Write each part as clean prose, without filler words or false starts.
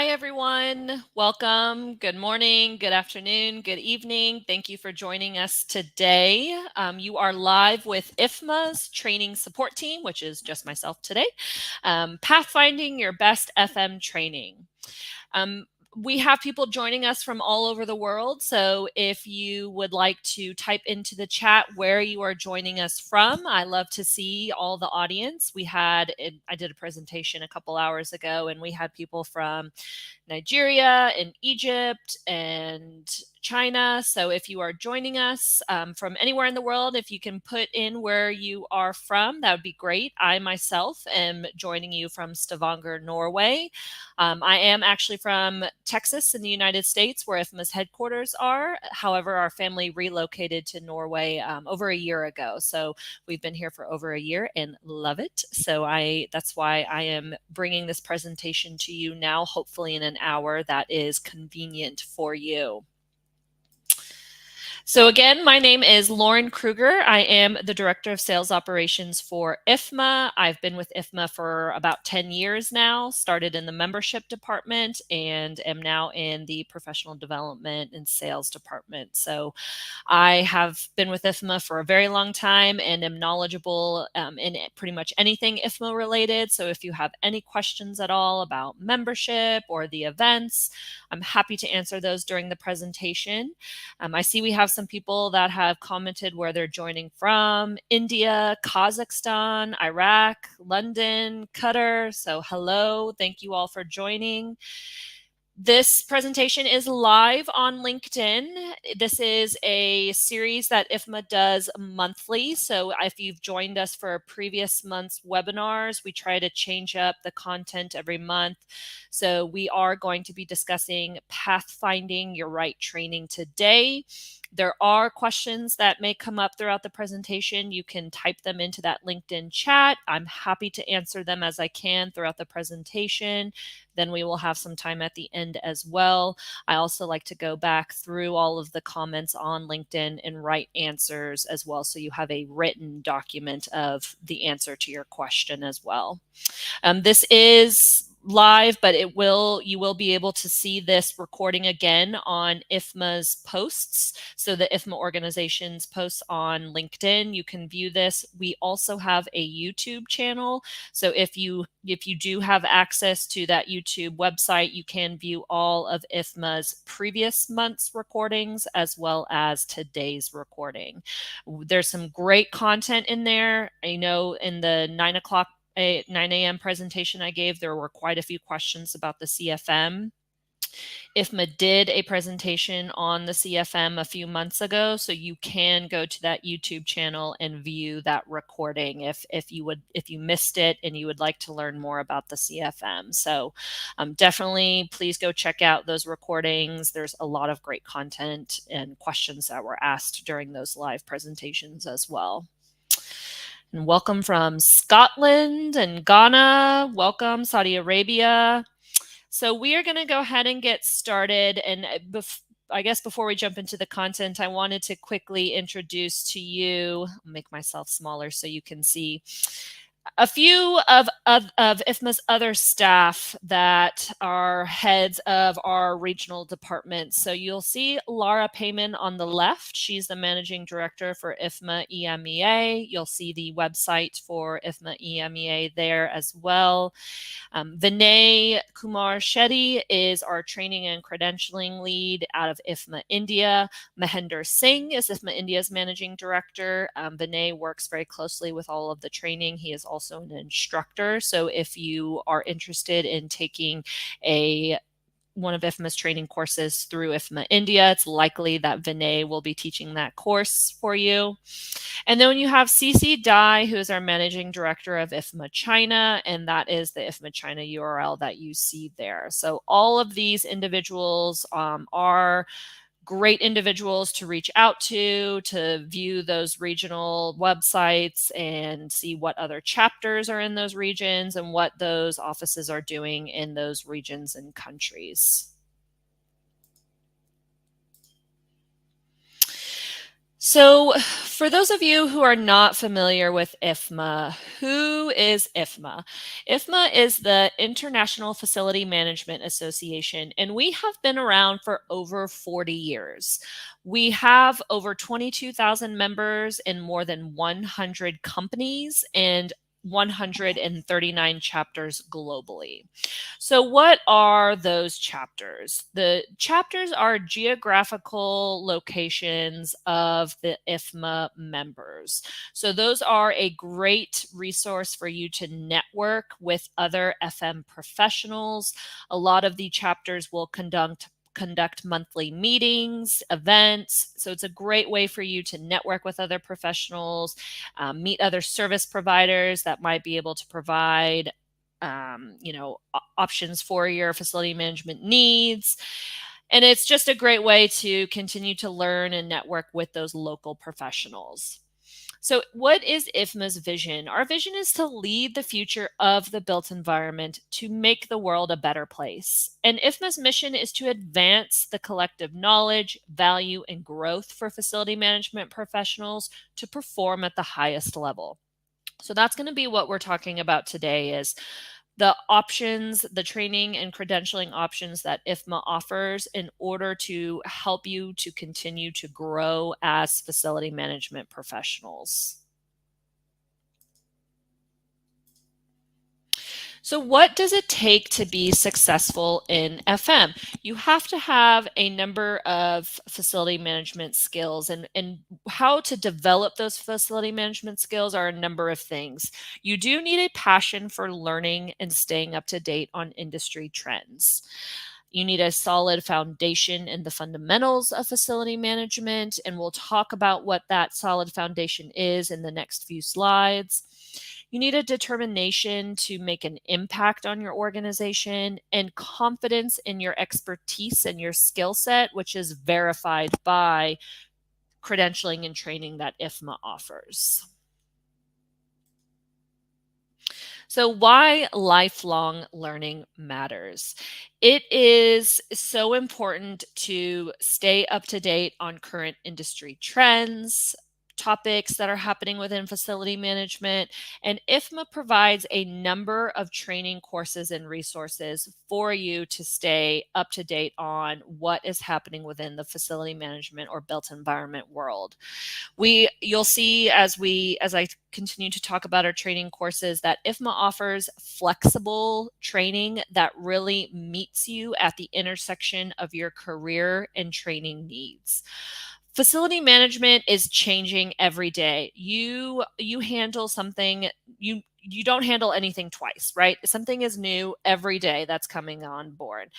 Hi, everyone. Welcome. Good morning, good afternoon, good evening. Thank you for joining us today. You are live with IFMA's training support team, which is just myself today. Pathfinding your best FM training. We have people joining us from all over the world. So if you would like to type into the chat where you are joining us from, I love to see all the audience. I did a presentation a couple hours ago, and we had people from Nigeria and Egypt and China. So if you are joining us from anywhere in the world, if you can put in where you are from, that would be great. I myself am joining you from Stavanger, Norway. I am actually from Texas in the United States, where IFMA's headquarters are. However, our family relocated to Norway over a year ago. So we've been here for over a year and love it. So that's why I am bringing this presentation to you now, hopefully in an hour that is convenient for you. So again, my name is Lauren Kruger. I am the Director of Sales Operations for IFMA. I've been with IFMA for about 10 years now, started in the membership department and am now in the professional development and sales department. So I have been with IFMA for a very long time and am knowledgeable in pretty much anything IFMA related. So if you have any questions at all about membership or the events, I'm happy to answer those during the presentation. I see we have some people that have commented where they're joining from: India, Kazakhstan, Iraq, London, Qatar. So hello, thank you all for joining. This presentation is live on LinkedIn. This is a series that IFMA does monthly. So if you've joined us for previous month's webinars, we try to change up the content every month. So we are going to be discussing Pathfinding Your Right training today. There are questions that may come up throughout the presentation. You can type them into that LinkedIn chat. I'm happy to answer them as I can throughout the presentation. Then we will have some time at the end as well. I also like to go back through all of the comments on LinkedIn and write answers as well, so you have a written document of the answer to your question as well. This is live, but you will be able to see this recording again on IFMA's posts. So the IFMA organization's posts on LinkedIn, you can view this. We also have a YouTube channel. So if you do have access to that YouTube website, you can view all of IFMA's previous month's recordings as well as today's recording. There's some great content in there. I know in the 9 a.m. presentation I gave, there were quite a few questions about the CFM. IFMA did a presentation on the CFM a few months ago, so you can go to that YouTube channel and view that recording if you missed it and you would like to learn more about the CFM. So definitely please go check out those recordings. There's a lot of great content and questions that were asked during those live presentations as well. And welcome from Scotland and Ghana. Welcome, Saudi Arabia. So we are going to go ahead and get started. And I guess before we jump into the content, I wanted to quickly introduce to you, I'll make myself smaller so you can see, a few of IFMA's other staff that are heads of our regional departments. So you'll see Lara Payman on the left. She's the managing director for IFMA EMEA. You'll see the website for IFMA EMEA there as well. Vinay Kumar Shetty is our training and credentialing lead out of IFMA India. Mahender Singh is IFMA India's managing director. Vinay works very closely with all of the training. He is also an instructor. So if you are interested in taking one of IFMA's training courses through IFMA India, it's likely that Vinay will be teaching that course for you. And then you have CC Dai, who is our managing director of IFMA China, and that is the IFMA China URL that you see there. So all of these individuals are great individuals to reach out to view those regional websites and see what other chapters are in those regions and what those offices are doing in those regions and countries. So, for those of you who are not familiar with IFMA, who is IFMA? IFMA is the International Facility Management Association, and we have been around for over 40 years. We have over 22,000 members in more than 100 companies and 139 chapters globally. So, what are those chapters? The chapters are geographical locations of the IFMA members. So, those are a great resource for you to network with other FM professionals. A lot of the chapters will conduct monthly meetings, events. So it's a great way for you to network with other professionals, meet other service providers that might be able to provide options for your facility management needs. And it's just a great way to continue to learn and network with those local professionals. So, what is IFMA's vision? Our vision is to lead the future of the built environment to make the world a better place. And IFMA's mission is to advance the collective knowledge, value, and growth for facility management professionals to perform at the highest level. So that's going to be what we're talking about today is the options, the training and credentialing options that IFMA offers in order to help you to continue to grow as facility management professionals. So, what does it take to be successful in FM? You have to have a number of facility management skills, and how to develop those facility management skills are a number of things. You do need a passion for learning and staying up to date on industry trends. You need a solid foundation in the fundamentals of facility management, and we'll talk about what that solid foundation is in the next few slides. You need a determination to make an impact on your organization and confidence in your expertise and your skill set, which is verified by credentialing and training that IFMA offers. So, why lifelong learning matters? It is so important to stay up to date on current industry trends, topics that are happening within facility management, and IFMA provides a number of training courses and resources for you to stay up to date on what is happening within the facility management or built environment world. You'll see as I continue to talk about our training courses that IFMA offers flexible training that really meets you at the intersection of your career and training needs. Facility management is changing every day. You handle something, you don't handle anything twice, right? Something is new every day that's coming on board.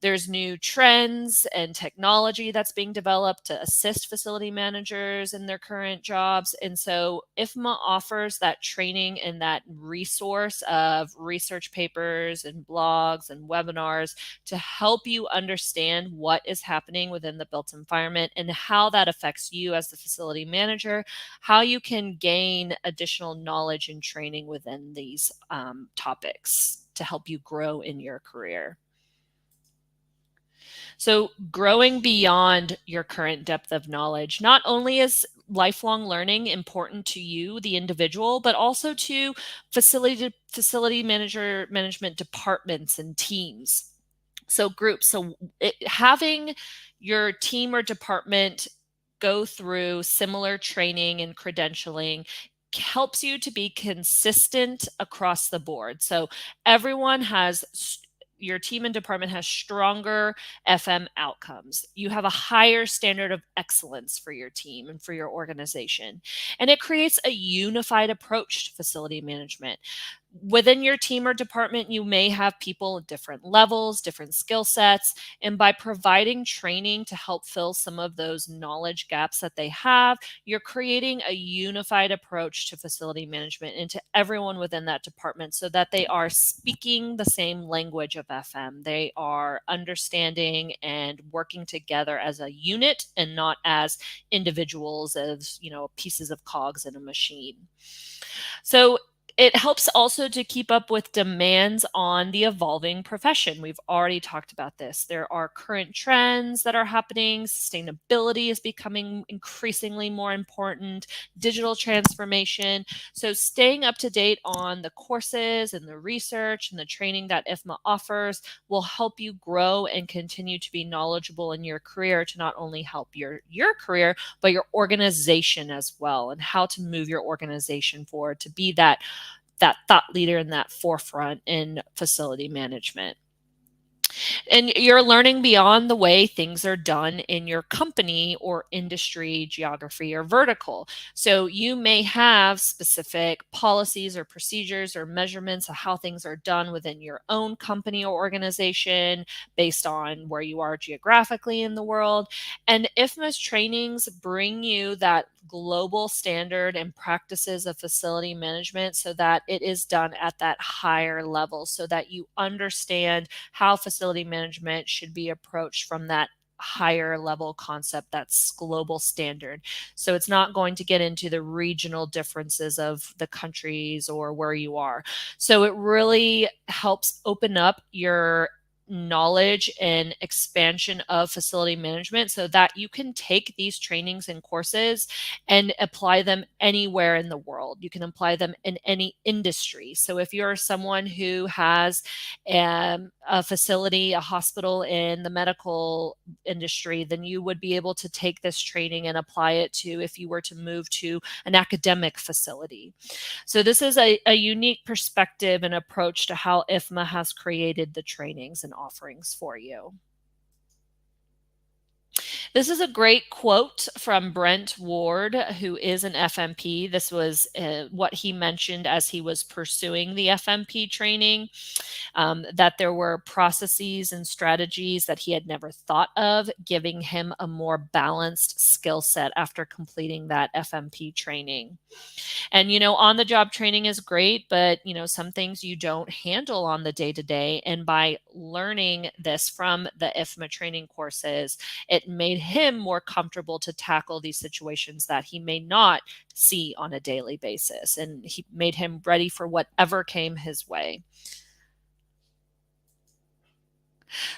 There's new trends and technology that's being developed to assist facility managers in their current jobs. And so IFMA offers that training and that resource of research papers and blogs and webinars to help you understand what is happening within the built environment and how that affects you as the facility manager, how you can gain additional knowledge and training within these topics to help you grow in your career. So, growing beyond your current depth of knowledge, not only is lifelong learning important to you, the individual, but also to facility management departments and teams. So, groups. So, having your team or department go through similar training and credentialing helps you to be consistent across the board. So, everyone has your team and department has stronger FM outcomes. You have a higher standard of excellence for your team and for your organization. And it creates a unified approach to facility management. Within your team or department, you may have people at different levels, different skill sets. And by providing training to help fill some of those knowledge gaps that they have, you're creating a unified approach to facility management and to everyone within that department so that they are speaking the same language of FM. They are understanding and working together as a unit and not as individuals, as pieces of cogs in a machine. So It helps also to keep up with demands on the evolving profession. We've already talked about this. There are current trends that are happening. Sustainability is becoming increasingly more important, digital transformation. So staying up to date on the courses and the research and the training that IFMA offers will help you grow and continue to be knowledgeable in your career, to not only help your career, but your organization as well, and how to move your organization forward to be that thought leader in that forefront in facility management. And you're learning beyond the way things are done in your company or industry, geography, or vertical. So you may have specific policies or procedures or measurements of how things are done within your own company or organization based on where you are geographically in the world. And IFMA's trainings bring you that global standard and practices of facility management so that it is done at that higher level, so that you understand how facility management should be approached from that higher level concept, that's global standard. So it's not going to get into the regional differences of the countries or where you are. So it really helps open up your knowledge and expansion of facility management so that you can take these trainings and courses and apply them anywhere in the world. You can apply them in any industry. So if you're someone who has a facility, a hospital in the medical industry, then you would be able to take this training and apply it to if you were to move to an academic facility. So this is a unique perspective and approach to how IFMA has created the trainings and offerings for you. This is a great quote from Brent Ward, who is an FMP. This was what he mentioned as he was pursuing the FMP training, that there were processes and strategies that he had never thought of, giving him a more balanced skill set after completing that FMP training. And, on the job training is great, but, some things you don't handle on the day to day. And by learning this from the IFMA training courses, it made him more comfortable to tackle these situations that he may not see on a daily basis. And he made him ready for whatever came his way.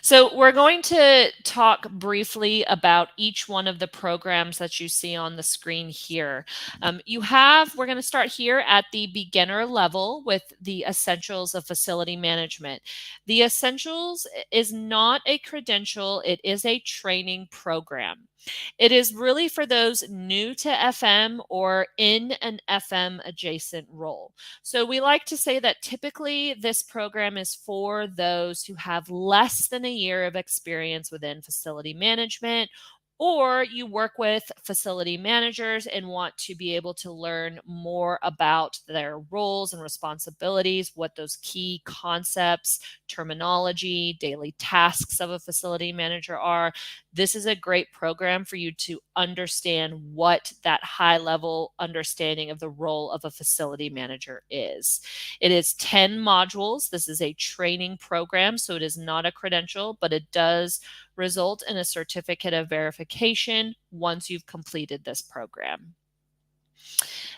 So we're going to talk briefly about each one of the programs that you see on the screen here. We're going to start here at the beginner level with the Essentials of Facility Management. The Essentials is not a credential, it is a training program. It is really for those new to FM or in an FM adjacent role. So we like to say that typically this program is for those who have less than a year of experience within facility management, or you work with facility managers and want to be able to learn more about their roles and responsibilities, what those key concepts, terminology, daily tasks of a facility manager are. This is a great program for you to understand what that high level understanding of the role of a facility manager is. It is 10 modules. This is a training program, so it is not a credential, but it does result in a certificate of verification once you've completed this program.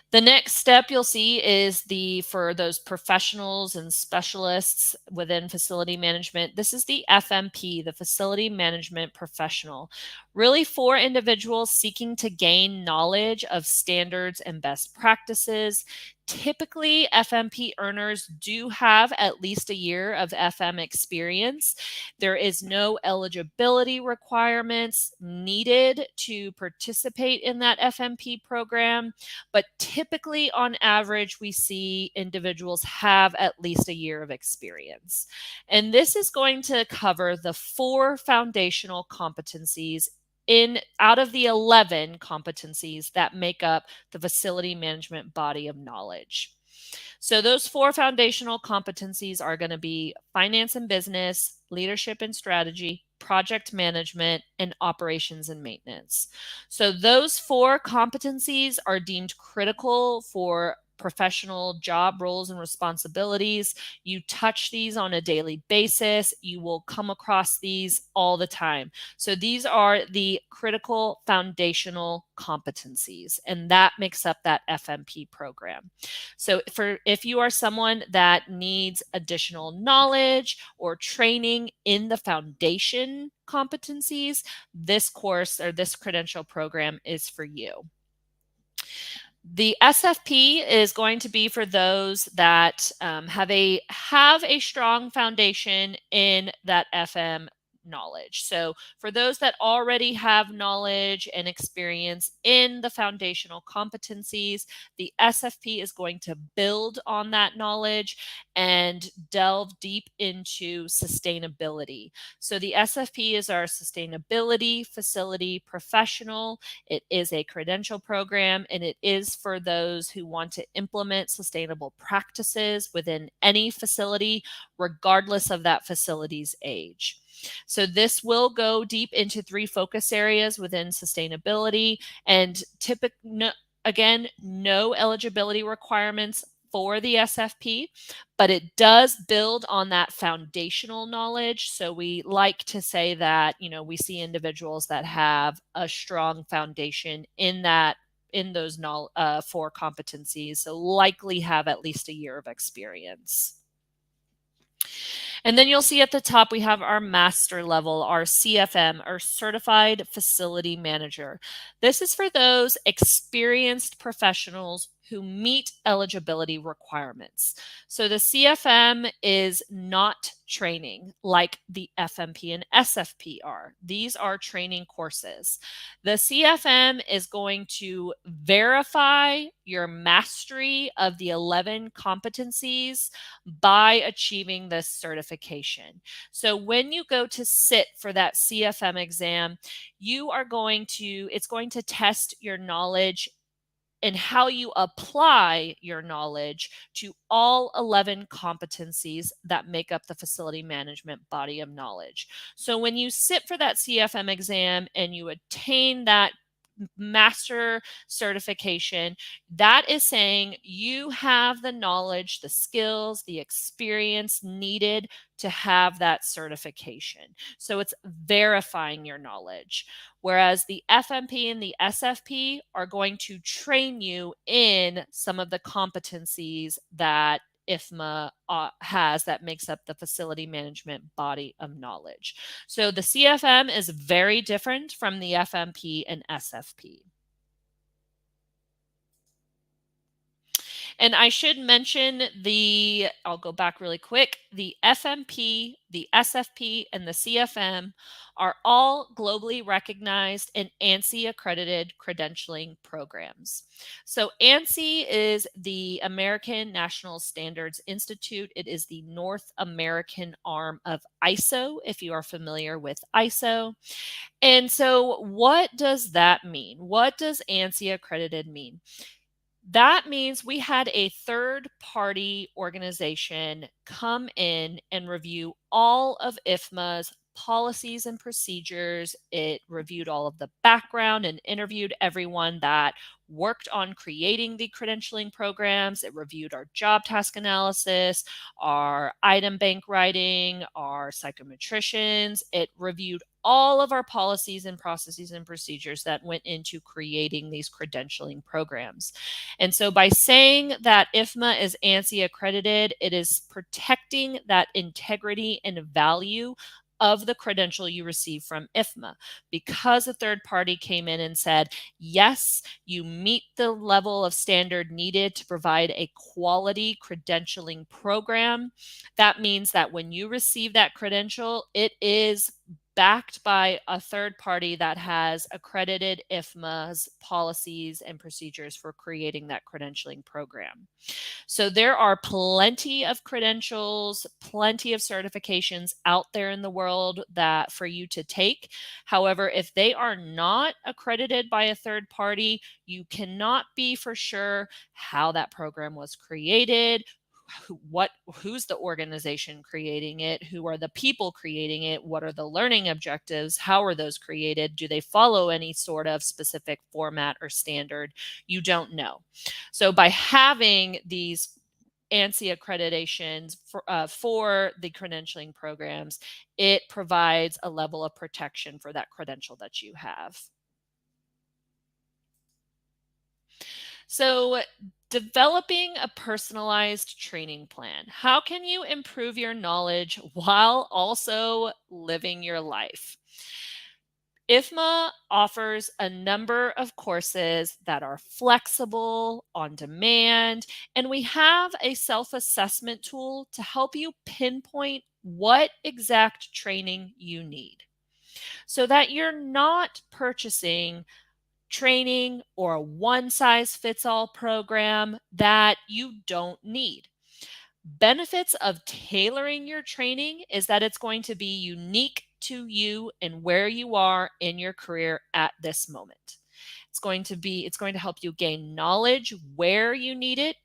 The next step you'll see is for those professionals and specialists within facility management. This is the FMP, the Facility Management Professional, really for individuals seeking to gain knowledge of standards and best practices. Typically, FMP earners do have at least a year of FM experience. There is no eligibility requirements needed to participate in that FMP program, but typically, on average, we see individuals have at least a year of experience. And this is going to cover the 4 foundational competencies out of the 11 competencies that make up the facility management body of knowledge. So those 4 foundational competencies are going to be finance and business, leadership and strategy, project management, and operations and maintenance. So those 4 competencies are deemed critical for professional job roles and responsibilities. You touch these on a daily basis. You will come across these all the time. So these are the critical foundational competencies, and that makes up that FMP program. So if you are someone that needs additional knowledge or training in the foundation competencies, this course or this credential program is for you. The SFP is going to be for those that have a strong foundation in that FM knowledge. So for those that already have knowledge and experience in the foundational competencies, the SFP is going to build on that knowledge and delve deep into sustainability. So the SFP is our sustainability facility professional. It is a credential program, and it is for those who want to implement sustainable practices within any facility, regardless of that facility's age. So this will go deep into 3 focus areas within sustainability, and again, no eligibility requirements for the SFP, but it does build on that foundational knowledge. So we like to say that, we see individuals that have a strong foundation in those 4 competencies, so likely have at least a year of experience. And then you'll see at the top, we have our master level, our CFM, our Certified Facility Manager. This is for those experienced professionals who meet eligibility requirements. So the CFM is not training like the FMP and SFP are. These are training courses. The CFM is going to verify your mastery of the 11 competencies by achieving this certification. So when you go to sit for that CFM exam, it's going to test your knowledge and how you apply your knowledge to all 11 competencies that make up the facility management body of knowledge. So when you sit for that CFM exam and you attain that master certification, that is saying you have the knowledge, the skills, the experience needed to have that certification. So it's verifying your knowledge. Whereas the FMP and the SFP are going to train you in some of the competencies that IFMA has that makes up the facility management body of knowledge. So the CFM is very different from the FMP and SFP. And I should mention I'll go back really quick. The FMP, the SFP, and the CFM are all globally recognized and ANSI accredited credentialing programs. So ANSI is the American National Standards Institute. It is the North American arm of ISO, if you are familiar with ISO. And so what does that mean? What does ANSI accredited mean? That means we had a third-party organization come in and review all of IFMA's policies and procedures. It reviewed all of the background and interviewed everyone that worked on creating the credentialing programs. It reviewed our job task analysis, our item bank writing, our psychometricians. It reviewed all of our policies and processes and procedures that went into creating these credentialing programs. And so by saying that IFMA is ANSI accredited, it is protecting that integrity and value of the credential you receive from IFMA, because a third party came in and said, yes, you meet the level of standard needed to provide a quality credentialing program. That means that when you receive that credential, it is backed by a third party that has accredited IFMA's policies and procedures for creating that credentialing program. So there are plenty of credentials, plenty of certifications out there in the world that for you to take. However, if they are not accredited by a third party, you cannot be for sure how that program was created, who's the organization creating it, who are the people creating it, what are the learning objectives, how are those created, do they follow any sort of specific format or standard? You don't know. So by having these ANSI accreditations for the credentialing programs, it provides a level of protection for that credential that you have. So, developing a personalized training plan. How can you improve your knowledge while also living your life? IFMA offers a number of courses that are flexible, on demand, and we have a self assessment tool to help you pinpoint what exact training you need so that you're not purchasing training or a one size fits all program that you don't need. Benefits of tailoring your training is that it's going to be unique to you and where you are in your career at this moment. It's going to help you gain knowledge where you need it,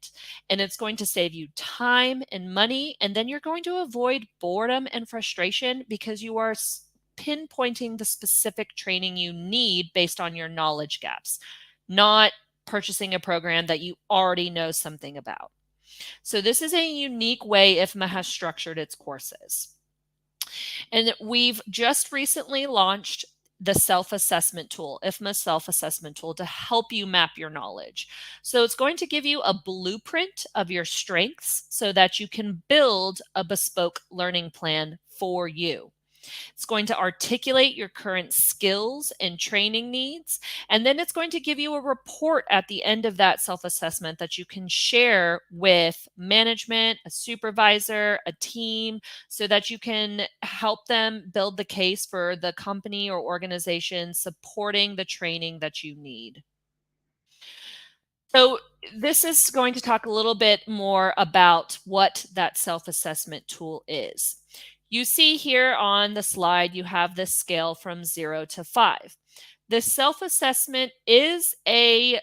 and it's going to save you time and money, and then you're going to avoid boredom and frustration because you are pinpointing the specific training you need based on your knowledge gaps, not purchasing a program that you already know something about. So this is a unique way IFMA has structured its courses. And we've just recently launched the self-assessment tool, IFMA self-assessment tool, to help you map your knowledge. So it's going to give you a blueprint of your strengths so that you can build a bespoke learning plan for you. It's going to articulate your current skills and training needs. And then it's going to give you a report at the end of that self-assessment that you can share with management, a supervisor, a team, so that you can help them build the case for the company or organization supporting the training that you need. So this is going to talk a little bit more about what that self-assessment tool is. You see here on the slide, you have this scale from 0 to 5. This self-assessment is an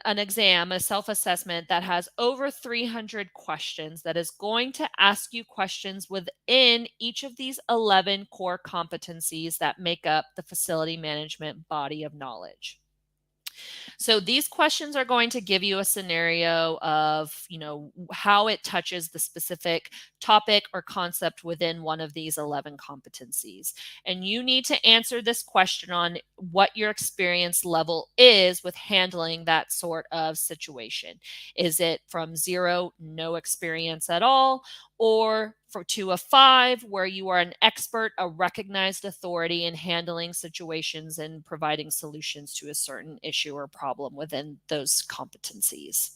exam, a self-assessment that has over 300 questions that is going to ask you questions within each of these 11 core competencies that make up the facility management body of knowledge. So these questions are going to give you a scenario of, how it touches the specific topic or concept within one of these 11 competencies. And you need to answer this question on what your experience level is with handling that sort of situation. Is it from 0, no experience at all, or to a 5, where you are an expert, a recognized authority in handling situations and providing solutions to a certain issue or problem within those competencies.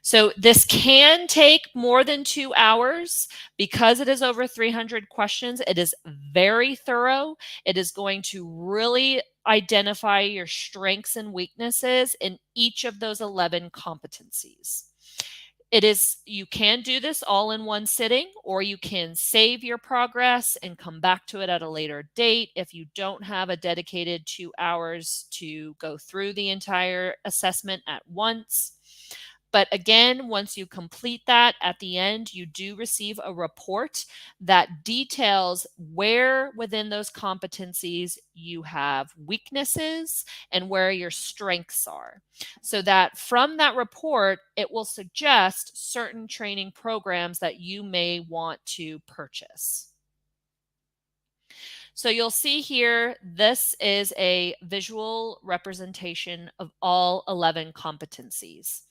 So this can take more than 2 hours because it is over 300 questions. It is very thorough. It is going to really identify your strengths and weaknesses in each of those 11 competencies. You can do this all in one sitting, or you can save your progress and come back to it at a later date if you don't have a dedicated 2 hours to go through the entire assessment at once. But again, once you complete that, at the end, you do receive a report that details where within those competencies you have weaknesses and where your strengths are. So that from that report, it will suggest certain training programs that you may want to purchase. So you'll see here, this is a visual representation of all 11 competencies.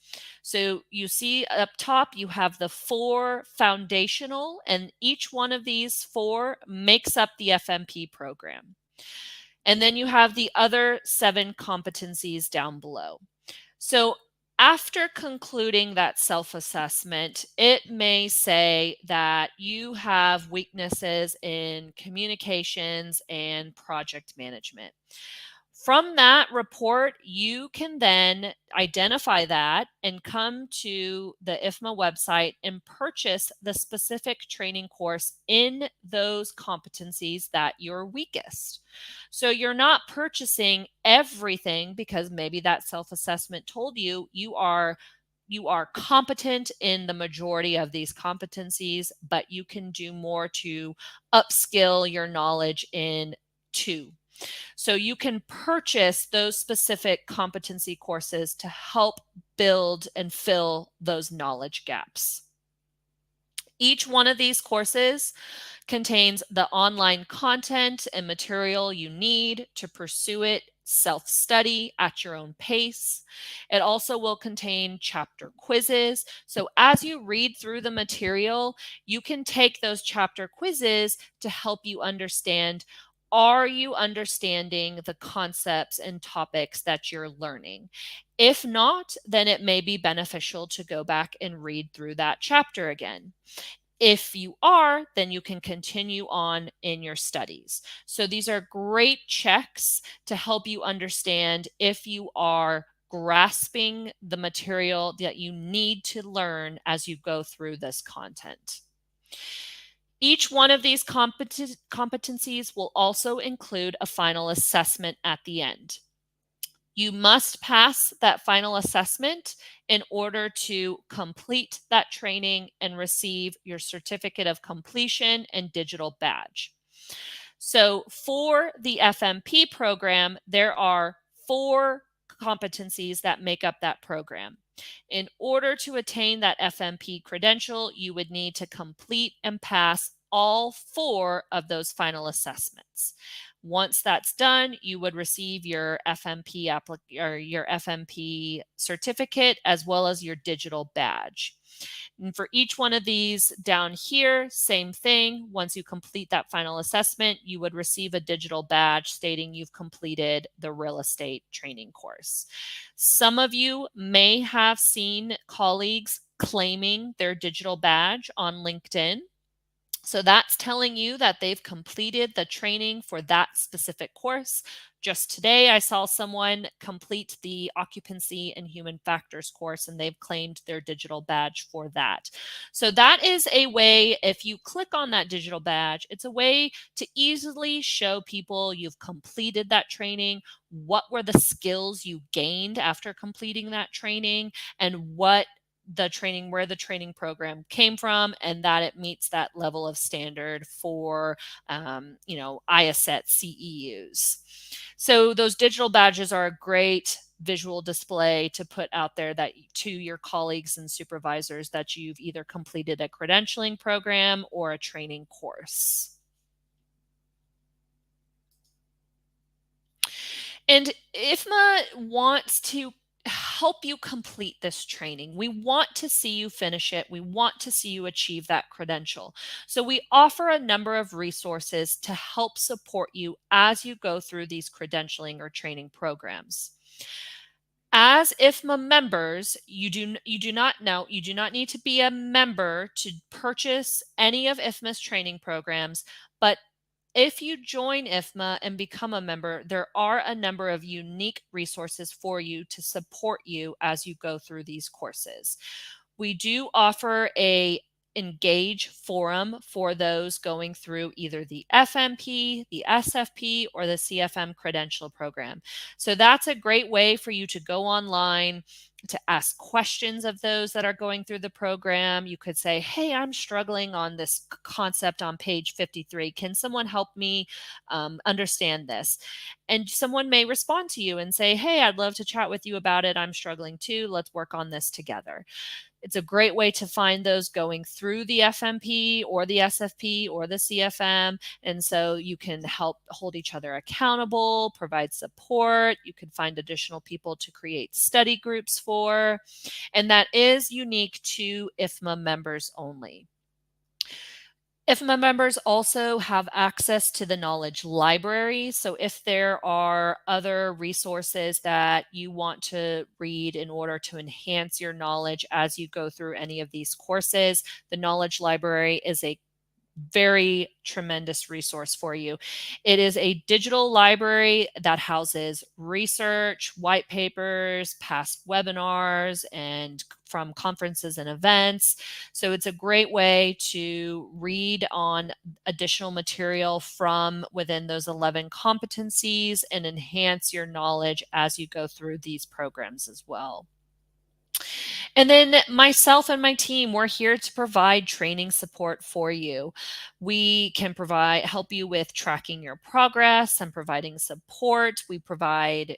So you see up top, you have the 4 foundational, and each one of these 4 makes up the FMP program. And then you have the other 7 competencies down below. So after concluding that self-assessment, it may say that you have weaknesses in communications and project management. From that report, you can then identify that and come to the IFMA website and purchase the specific training course in those competencies that you're weakest. So you're not purchasing everything because maybe that self-assessment told you you are you are competent in the majority of these competencies, but you can do more to upskill your knowledge in two. So you can purchase those specific competency courses to help build and fill those knowledge gaps. Each one of these courses contains the online content and material you need to pursue it self-study at your own pace. It also will contain chapter quizzes. So as you read through the material, you can take those chapter quizzes to help you understand, are you understanding the concepts and topics that you're learning? If not, then it may be beneficial to go back and read through that chapter again. If you are, then you can continue on in your studies. So these are great checks to help you understand if you are grasping the material that you need to learn as you go through this content. Each one of these competencies will also include a final assessment at the end. You must pass that final assessment in order to complete that training and receive your certificate of completion and digital badge. So for the FMP program, there are 4 competencies that make up that program. In order to attain that FMP credential, you would need to complete and pass all 4 of those final assessments. Once that's done, you would receive your your FMP certificate as well as your digital badge. And for each one of these down here, same thing. Once you complete that final assessment, you would receive a digital badge stating you've completed the real estate training course. Some of you may have seen colleagues claiming their digital badge on LinkedIn. So that's telling you that they've completed the training for that specific course. Just today, I saw someone complete the occupancy and human factors course, and they've claimed their digital badge for that. So that is a way, if you click on that digital badge, it's a way to easily show people you've completed that training, what were the skills you gained after completing that training, and where the training program came from, and that it meets that level of standard for, IACET CEUs. So those digital badges are a great visual display to put out there that to your colleagues and supervisors that you've either completed a credentialing program or a training course. And IFMA wants to help you complete this training. We want to see you finish it. We want to see you achieve that credential. So we offer a number of resources to help support you as you go through these credentialing or training programs. As IFMA members, you do not need to be a member to purchase any of IFMA's training programs, but if you join IFMA and become a member, there are a number of unique resources for you to support you as you go through these courses. We do offer a Engage forum for those going through either the FMP, the SFP, or the CFM credential program. So that's a great way for you to go online to ask questions of those that are going through the program. You could say, hey, I'm struggling on this concept on page 53. Can someone help me understand this? And someone may respond to you and say, hey, I'd love to chat with you about it. I'm struggling too. Let's work on this together. It's a great way to find those going through the FMP or the SFP or the CFM. And so you can help hold each other accountable, provide support. You can find additional people to create study groups for. And that is unique to IFMA members only. IFMA members also have access to the knowledge library. So if there are other resources that you want to read in order to enhance your knowledge as you go through any of these courses, the knowledge library is a very tremendous resource for you. It is a digital library that houses research, white papers, past webinars, and from conferences and events. So it's a great way to read on additional material from within those 11 competencies and enhance your knowledge as you go through these programs as well. And then myself and my team, we're here to provide training support for you. We can help you with tracking your progress and providing support. We provide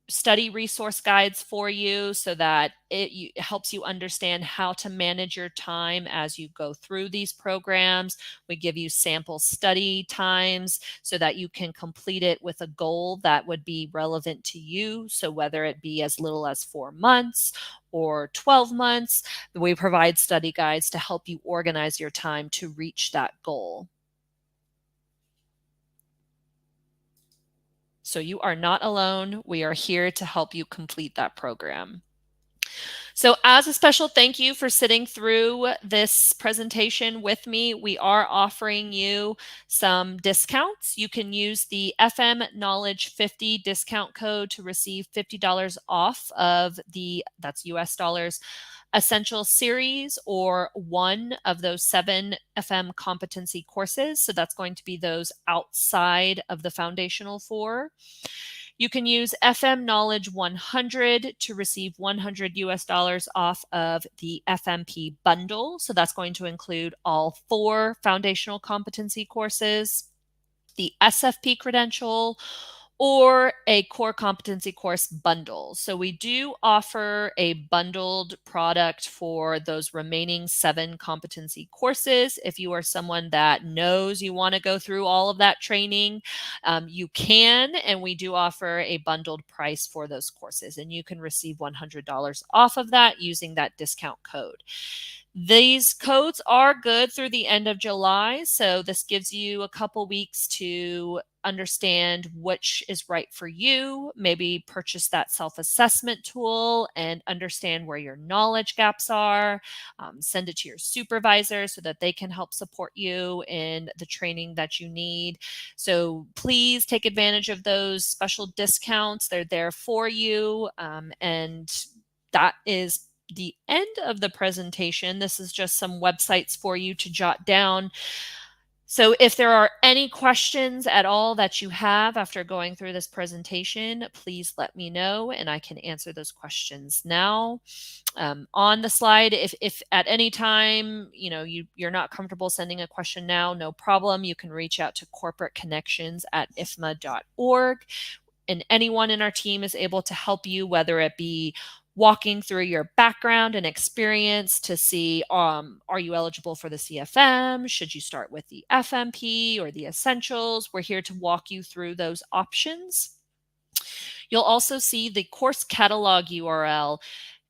study resource guides for you so that it helps you understand how to manage your time as you go through these programs. We give you sample study times so that you can complete it with a goal that would be relevant to you. So whether it be as little as 4 months or 12 months, we provide study guides to help you organize your time to reach that goal. So you are not alone. We are here to help you complete that program. So as a special thank you for sitting through this presentation with me, we are offering you some discounts. You can use the FM Knowledge 50 discount code to receive $50 off of that's US dollars, Essential Series or one of those 7 FM competency courses. So that's going to be those outside of the foundational 4. You can use FM Knowledge 100 to receive 100 US dollars off of the FMP bundle. So that's going to include all 4 foundational competency courses, the SFP credential, or a core competency course bundle. So we do offer a bundled product for those remaining 7 competency courses. If you are someone that knows you want to go through all of that training, you can, and we do offer a bundled price for those courses, and you can receive $100 off of that using that discount code. These codes are good through the end of July, so this gives you a couple weeks to understand which is right for you, maybe purchase that self-assessment tool and understand where your knowledge gaps are, send it to your supervisor so that they can help support you in the training that you need. So please take advantage of those special discounts. They're there for you, and that is the end of the presentation. This is just some websites for you to jot down. So if there are any questions at all that you have after going through this presentation, please let me know and I can answer those questions now. On the slide, if at any time you're not comfortable sending a question now, no problem. You can reach out to corporateconnections@ifma.org, and anyone in our team is able to help you, whether it be walking through your background and experience to see, are you eligible for the CFM? Should you start with the FMP or the essentials? We're here to walk you through those options. You'll also see the course catalog URL.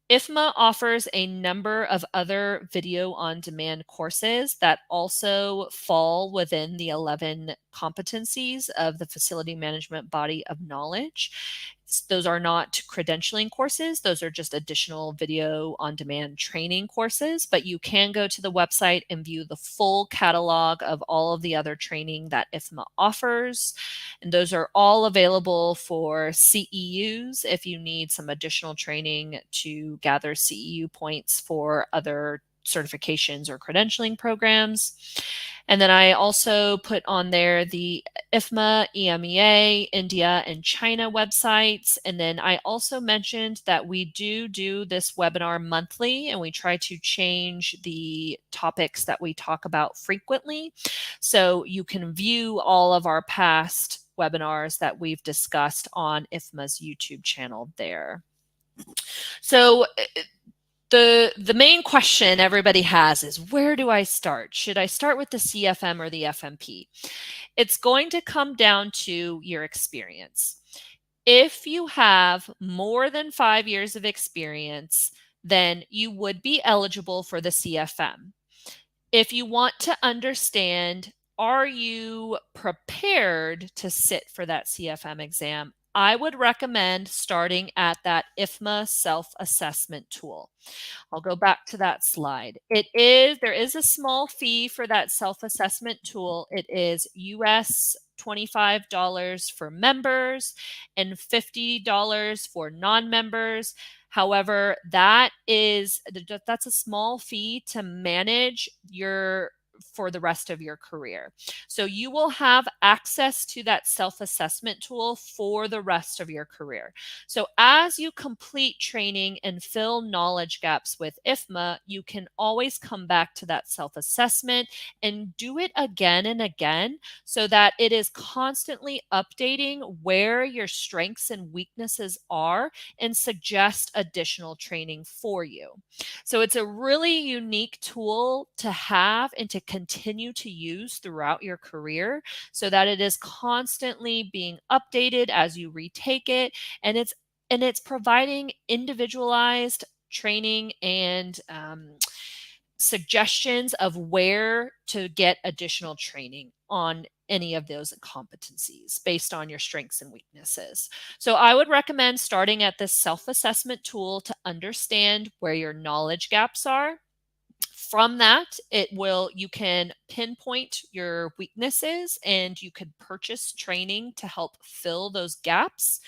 IFMA offers a number of other video on demand courses that also fall within the 11 competencies of the Facility Management Body of Knowledge. Those are not credentialing courses. Those are just additional video on demand training courses, but you can go to the website and view the full catalog of all of the other training that IFMA offers. And those are all available for CEUs if you need some additional training to gather CEU points for other certifications or credentialing programs. And then I also put on there the IFMA, EMEA, India, and China websites. And then I also mentioned that we do this webinar monthly, and we try to change the topics that we talk about frequently. So you can view all of our past webinars that we've discussed on IFMA's YouTube channel there. So the main question everybody has is, where do I start? Should I start with the CFM or the FMP? It's going to come down to your experience. If you have more than 5 years of experience, then you would be eligible for the CFM. If you want to understand, are you prepared to sit for that CFM exam, I would recommend starting at that IFMA self-assessment tool. I'll go back to that slide. There is a small fee for that self-assessment tool. It is US $25 for members and $50 for non-members. However, that's a small fee to manage your for the rest of your career. So you will have access to that self-assessment tool for the rest of your career. So as you complete training and fill knowledge gaps with IFMA, you can always come back to that self-assessment and do it again and again so that it is constantly updating where your strengths and weaknesses are and suggest additional training for you. So it's a really unique tool to have and to continue to use throughout your career so that it is constantly being updated as you retake it, and it's providing individualized training and suggestions of where to get additional training on any of those competencies based on your strengths and weaknesses. So I would recommend starting at this self-assessment tool to understand where your knowledge gaps are. From that, you can pinpoint your weaknesses and you could purchase training to help fill those gaps.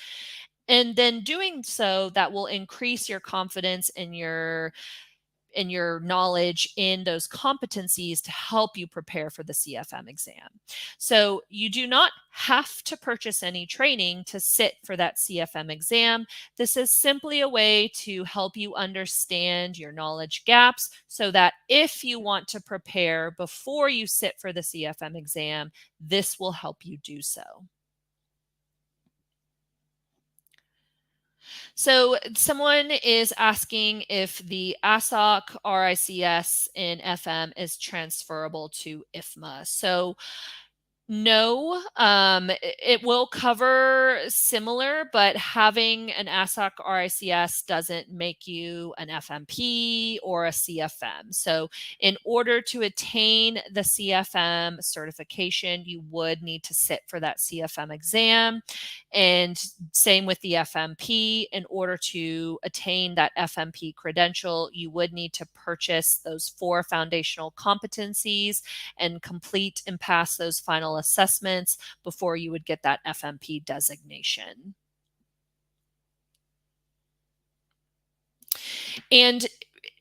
And then doing so, that will increase your confidence in your knowledge in those competencies to help you prepare for the CFM exam. So you do not have to purchase any training to sit for that CFM exam. This is simply a way to help you understand your knowledge gaps so that if you want to prepare before you sit for the CFM exam, this will help you do so. So someone is asking if the ASOC, RICS, and FM is transferable to IFMA. So no, it will cover similar, but having an ASOC RICS doesn't make you an FMP or a CFM. So in order to attain the CFM certification, you would need to sit for that CFM exam. And same with the FMP. In order to attain that FMP credential, you would need to purchase those 4 foundational competencies and complete and pass those final assessments before you would get that FMP designation. And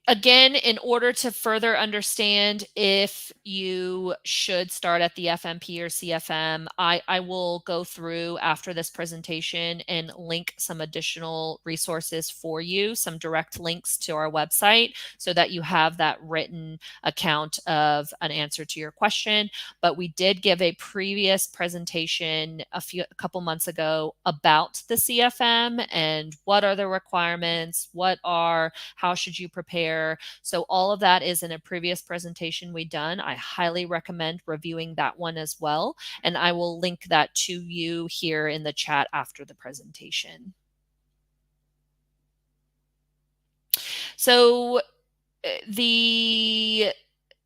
again, in order to further understand if you should start at the FMP or CFM, I will go through after this presentation and link some additional resources for you, some direct links to our website so that you have that written account of an answer to your question. But we did give a previous presentation a couple months ago about the CFM and what are the requirements, how should you prepare. So all of that is in a previous presentation we done. I highly recommend reviewing that one as well. And I will link that to you here in the chat after the presentation. So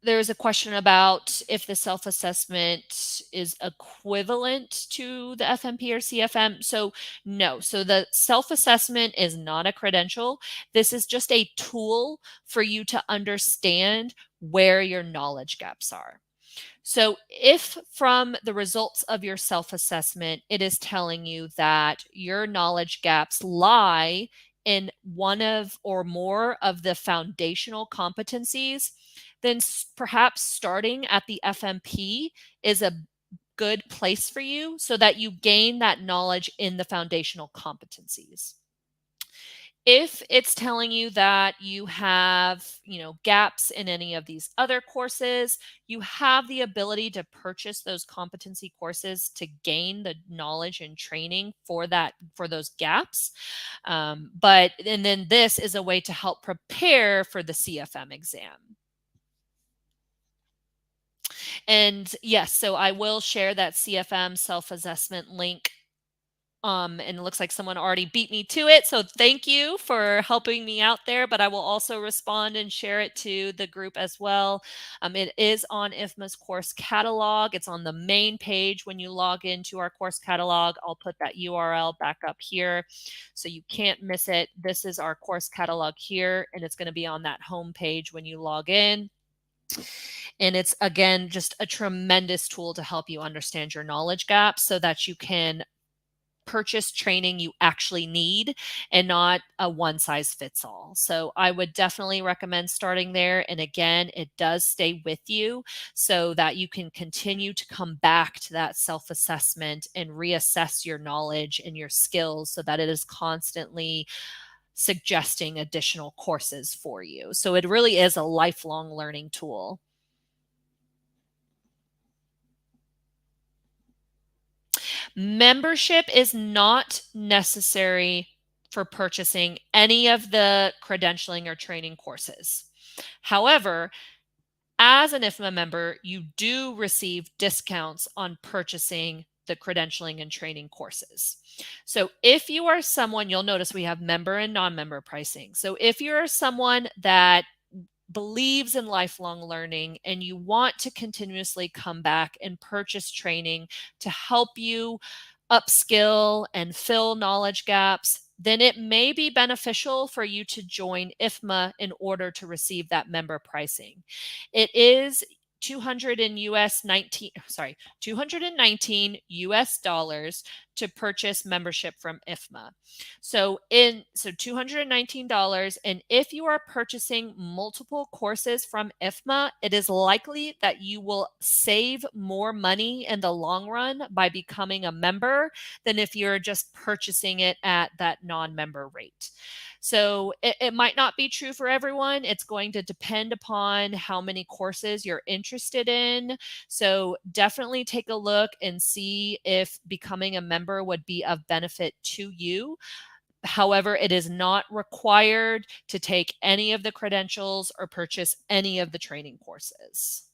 there's a question about if the self-assessment is equivalent to the FMP or CFM. So no, so the self-assessment is not a credential. This is just a tool for you to understand where your knowledge gaps are. So if from the results of your self-assessment, it is telling you that your knowledge gaps lie in one of or more of the foundational competencies, then perhaps starting at the FMP is a good place for you so that you gain that knowledge in the foundational competencies. If it's telling you that you have, gaps in any of these other courses, you have the ability to purchase those competency courses to gain the knowledge and training for those gaps. And then this is a way to help prepare for the CFM exam. And yes, so I will share that CFM self-assessment link. And it looks like someone already beat me to it. So thank you for helping me out there, but I will also respond and share it to the group as well. It is on IFMA's course catalog. It's on the main page when you log into our course catalog. I'll put that URL back up here so you can't miss it. This is our course catalog here, and it's going to be on that home page when you log in. And it's, again, just a tremendous tool to help you understand your knowledge gaps so that you can purchase training you actually need and not a one size fits all. So I would definitely recommend starting there. And again, it does stay with you so that you can continue to come back to that self assessment and reassess your knowledge and your skills so that it is constantly suggesting additional courses for you. So it really is a lifelong learning tool. Membership is not necessary for purchasing any of the credentialing or training courses. However, as an IFMA member, you do receive discounts on purchasing the credentialing and training courses. So if you are someone, you'll notice we have member and non-member pricing. So if you're someone that believes in lifelong learning and you want to continuously come back and purchase training to help you upskill and fill knowledge gaps, then it may be beneficial for you to join IFMA in order to receive that member pricing. It is 219 US dollars to purchase membership from IFMA. So $219, and if you are purchasing multiple courses from IFMA, it is likely that you will save more money in the long run by becoming a member than if you're just purchasing it at that non-member rate. So it might not be true for everyone. It's going to depend upon how many courses you're interested in. So definitely take a look and see if becoming a member would be of benefit to you. However, it is not required to take any of the credentials or purchase any of the training courses.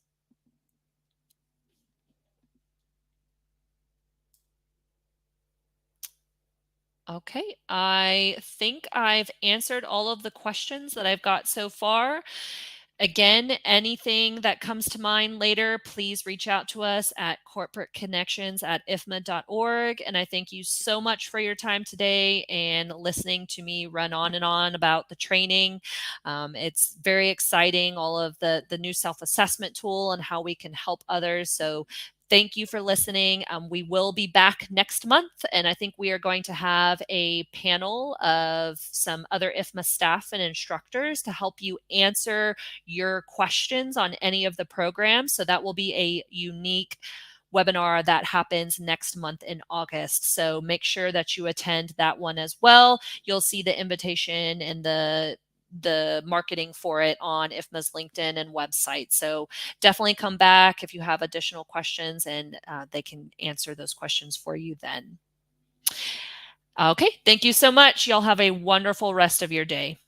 Okay, I think I've answered all of the questions that I've got so far. Again, anything that comes to mind later, please reach out to us at corporateconnections@ifma.org. And I thank you so much for your time today and listening to me run on and on about the training. It's very exciting, all of the new self-assessment tool and how we can help others. So thank you for listening. We will be back next month, and I think we are going to have a panel of some other IFMA staff and instructors to help you answer your questions on any of the programs. So that will be a unique webinar that happens next month in August. So make sure that you attend that one as well. You'll see the invitation and the marketing for it on IFMA's LinkedIn and website. So definitely come back if you have additional questions, and they can answer those questions for you then. Okay, thank you so much. Y'all have a wonderful rest of your day.